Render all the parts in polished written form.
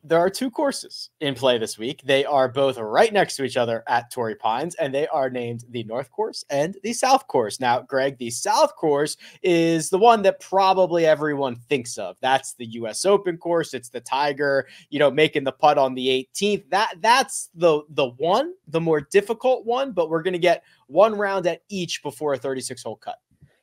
there are two courses in play this week. They are both right next to each other at Torrey Pines, and they are named the North Course and the South Course. Now, Greg, the South Course is the one that probably everyone thinks of. That's the U.S. Open course. It's the Tiger, making the putt on the 18th. That's the one, the more difficult one, but we're going to get one round at each before a 36-hole cut.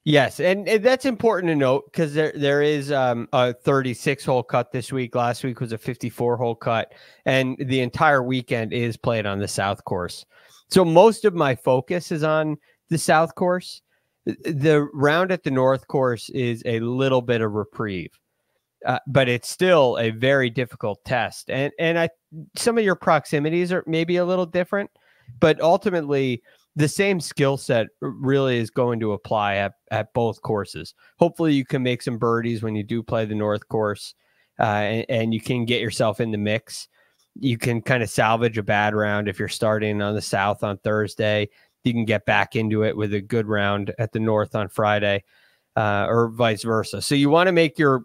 Yes, and that's important to note because there is a 36-hole cut this week. Last week was a 54-hole cut, and the entire weekend is played on the South Course. So most of my focus is on the South Course. The round at the North Course is a little bit of reprieve, but it's still a very difficult test. And some of your proximities are maybe a little different, but ultimately the same skill set really is going to apply at both courses. Hopefully you can make some birdies when you do play the North Course, and you can get yourself in the mix. You can kind of salvage a bad round if you're starting on the South on Thursday. You can get back into it with a good round at the North on Friday, or vice versa. So you want to make your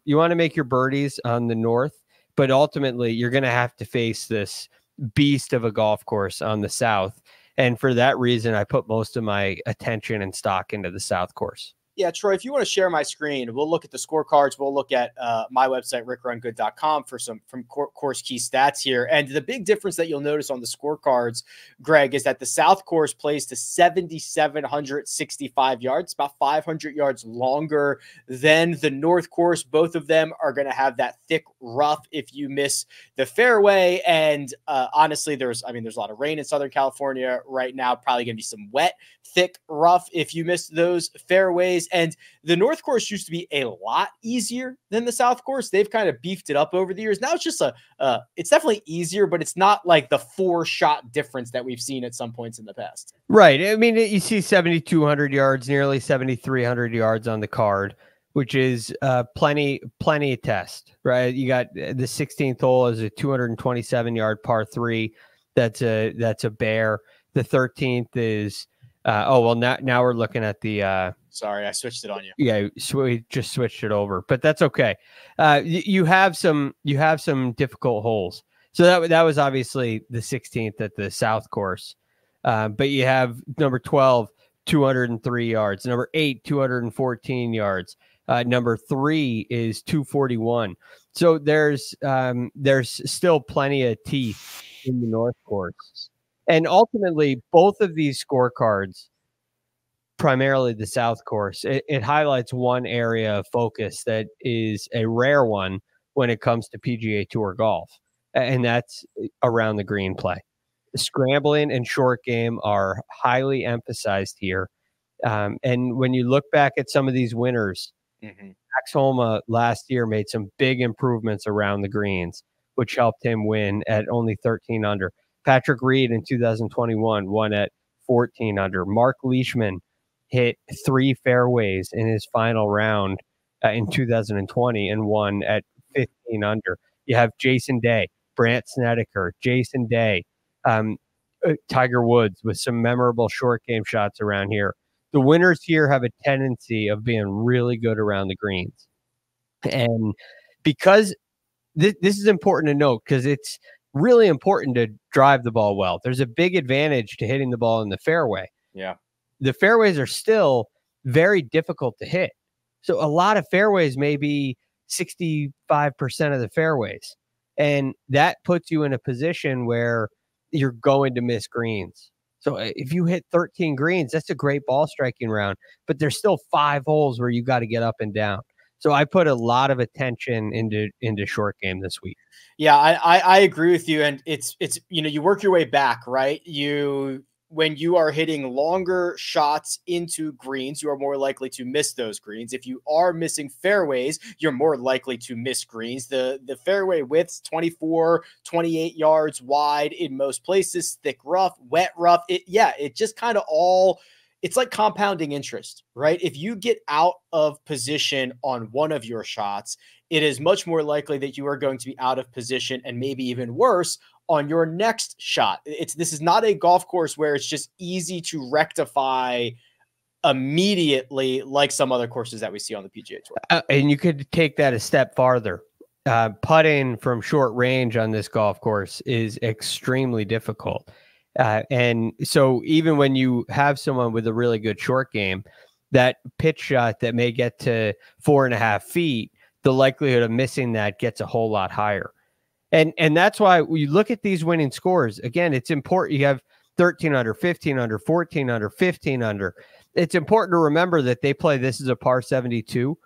birdies on the North, but ultimately you're going to have to face this beast of a golf course on the South. And for that reason, I put most of my attention and stock into the South Course. Yeah, Troy, if you want to share my screen, we'll look at the scorecards. We'll look at my website, rickrungood.com, for some course key stats here. And the big difference that you'll notice on the scorecards, Greg, is that the South Course plays to 7,765 yards, about 500 yards longer than the North Course. Both of them are going to have that thick rough if you miss the fairway. And honestly, there's a lot of rain in Southern California right now. Probably going to be some wet, thick rough if you miss those fairways. And the North Course used to be a lot easier than the South Course. They've kind of beefed it up over the years. Now it's just it's definitely easier, but it's not like the 4-shot difference that we've seen at some points in the past. Right. I mean, you see 7,200 yards, nearly 7,300 yards on the card, which is plenty of test, right? You got the 16th hole as a 227-yard par 3. That's a bear. The 13th is now we're looking at the sorry, I switched it on you. Yeah, we just switched it over, but that's okay. You have some difficult holes. So that was obviously the 16th at the South Course. But you have number 12, 203 yards, number 8, 214 yards. Number 3 is 241. So there's still plenty of teeth in the North Course. And ultimately, both of these scorecards, primarily the South Course, it highlights one area of focus that is a rare one when it comes to PGA Tour golf, and that's around the green play. The scrambling and short game are highly emphasized here. And when you look back at some of these winners, Max Homa last year made some big improvements around the greens, which helped him win at only 13 under. Patrick Reed in 2021 won at 14 under. Mark Leishman hit 3 fairways in his final round in 2020 and won at 15 under. You have Jason Day, Brandt Snedeker, Jason Day, Tiger Woods with some memorable short game shots around here. The winners here have a tendency of being really good around the greens. And because this is important to note, because it's really important to drive the ball well. There's a big advantage to hitting the ball in the fairway. Yeah. The fairways are still very difficult to hit. So a lot of fairways may be 65% of the fairways. And that puts you in a position where you're going to miss greens. So if you hit 13 greens, that's a great ball striking round, but there's still 5 holes where you got to get up and down. So I put a lot of attention into short game this week. Yeah, I agree with you. And it's you work your way back, right? When you are hitting longer shots into greens, you are more likely to miss those greens. If you are missing fairways, you're more likely to miss greens. The fairway width's 24, 28 yards wide in most places, thick rough, wet rough. It just kind of it's like compounding interest, right? If you get out of position on one of your shots, it is much more likely that you are going to be out of position and maybe even worse on your next shot. This is not a golf course where it's just easy to rectify immediately like some other courses that we see on the PGA Tour. And you could take that a step farther. putting from short range on this golf course is extremely difficult. And so even when you have someone with a really good short game, that pitch shot that may get to 4.5 feet, the likelihood of missing that gets a whole lot higher. And that's why we look at these winning scores. Again, it's important. You have 13 under, 15 under, 14 under, 15 under. It's important to remember that they play this as a par 72.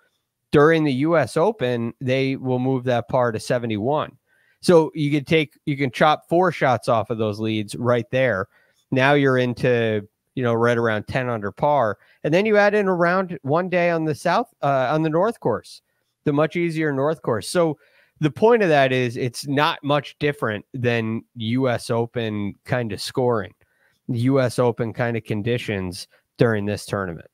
During the U.S. Open, they will move that par to 71. So you can chop 4 shots off of those leads right there. Now you're into, right around 10 under par. And then you add in around one day on the North course, the much easier North course. So the point of that is it's not much different than U.S. Open kind of scoring, U.S. Open kind of conditions during this tournament.